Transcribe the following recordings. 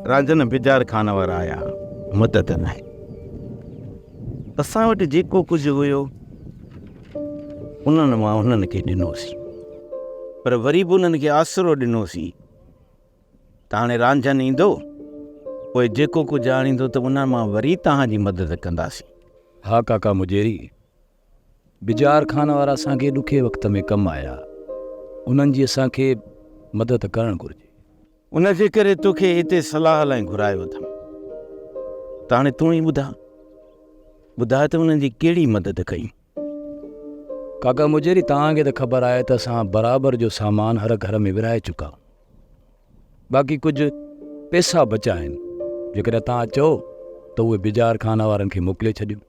Ranjhan bizarre Khan वारा आया मदद न आहे। असां वटि जेको कुझु हुयो उन्हनि मां उन्हनि खे ॾिनोसीं, पर वरी बि उन्हनि खे आसरो ॾिनोसीं त हाणे रांझन ईंदो पोइ जेको कुझु आणींदो त उन मां वरी तव्हांजी मदद कंदासीं। हा काका मुजेरी, बिजार खान वारा असांखे ॾुखे वक़्त में कमु आया, उन्हनि जी असांखे मदद करणु घुरिजे। उन जे करे तोखे हिते सलाह लाइ घुरायो अथमि, त हाणे तूं ई ॿुधाए त उन्हनि जी कहिड़ी मदद कई। काका मुजेरी, तव्हांखे त ख़बर आहे त असां बराबरि जो सामान हर घर में विराए चुका, बाक़ी कुझु पैसा बचा आहिनि, जेकॾहिं तव्हां चओ त उहे बिजार खान वारनि खे मोकिले छॾियो।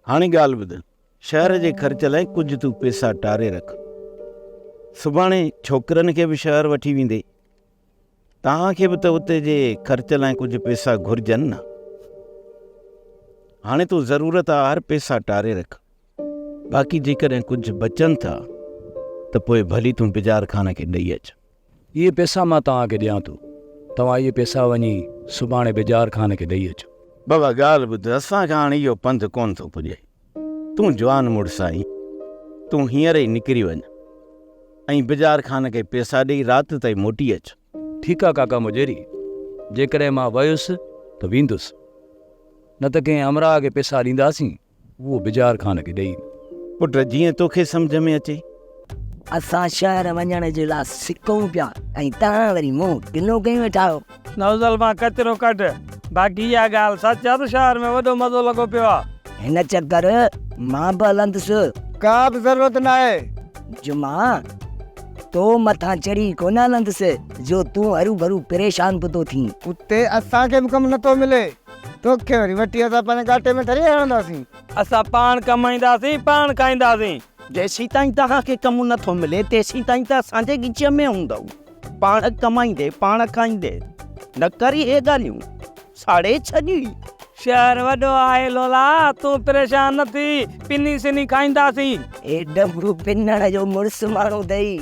हाणे ॻाल्हि ॿुध, शहर जे ख़र्च लाइ कुझु तूं पैसा टारे रख, सुभाणे छोकिरनि खे बि शहर वठी वेंदे, तव्हांखे बि त उते जे ख़र्च लाइ कुझु पैसा घुरिजनि न। हाणे तूं ज़रूरत आहे हर पैसा टारे रख, बाक़ी जेकॾहिं कुझु बचनि था त पोइ भली तूं बिजार खान खे ॾेई अच। इहे पैसा मां तव्हांखे ॾियां थो, तव्हां इहे पैसा वञी सुभाणे बिजार खान खे ॾेई अचो। बाबा ॻाल्हि ॿुध, असांखे हाणे इहो पंधु कोन थो पुॼे। तूं जवान मुड़ुसु आहीं, तूं हींअर ई निकिरी वञ ऐं बिजार खान खे पैसा ॾेई राति ताईं मोटी अच। ठीकु आहे काका मुजेरी, जेकॾहिं मां वयुसि त वेंदुसि, न त कंहिं अमरा खे पैसा ॾींदासीं, उहो बिजार खान खे ॾेई। पुट जीअं तोखे सम्झ में अचे। असां शहर वञण जे लाइ सिकूं पिया ऐं तव्हां वरी मुंहुं किनो कई वेठा आहियो। नवज़ल मां कचिरो कढ, बाक़ी इहा ॻाल्हि सच आहे त शहर में वॾो मज़ो लॻो पियो आहे। हिन चक्कर मां बि हलंदुसि। का बि ज़रूरत न आहे। जुमा तो मथां चढ़ी कोन हलंदुसि जो तूं हरू भरू परेशान बि थो थी। उते असांखे बि कमु नथो मिले, तोखे वरी वठी असां पंहिंजे घाटे में थरी हणंदासीं। असां पाण कमाईंदासीं, पाण खाईंदासीं। जेसीं ताईं तव्हांखे कमु नथो मिले तेसीं ताईं त असांजे गिच में हूंदव, पाण कमाईंदे पाण खाईंदे, न करी हे ॻाल्हियूं साड़े छॾी। शहर वॾो आहे लोला, तूं परेशान न थी, पिनी सिनी खाईंदासीं। ए डबरू पिनण जो मुड़ुसु माण्हू अथई।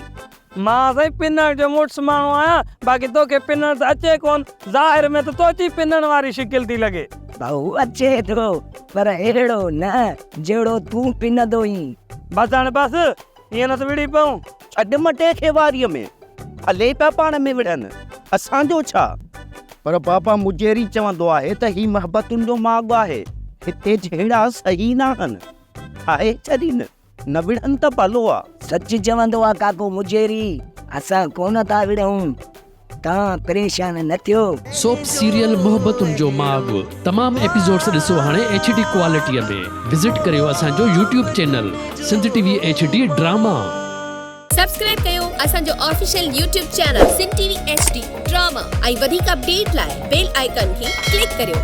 मां सही पिनण जो मुड़ुसु माण्हू आहियां, बाक़ी तोखे पिनण त अचे कोन, ज़ाहिर में त तोची पिनण वारी शिकिल थी लॻे। भाऊ अचे थो, पर अहिड़ो न जहिड़ो तूं पिनंदो ई। बस हाणे बस, ईअं न त विड़ी पऊं। छॾ मटे खे वारीअ में, हले पिया पाण में विढ़नि, असांजो छा। पर बाबा मुजेरी चवंदो आहे त ही मोहबतुनि जो माॻु आहे, हिते जहिड़ा सही न आहिनि, ठाहे छॾीनि, न विढ़नि त भलो आहे। सच चवंदो आहे काको मुजेरी, असां कोन था विढ़ूं, तव्हां परेशान न थियो। सोप सीरियल मोहब्बतुनि जो माॻु तमामु एपिसोड्स ॾिसो हाणे HD क्वालिटीअ में। विज़िट करियो असांजो YouTube channel Sindh TV HD drama. Subscribe कयो असांजो official YouTube channel Sindh TV HD drama ऐं वधीक अपडेट लाइ बेल आइकन खे क्लिक करियो।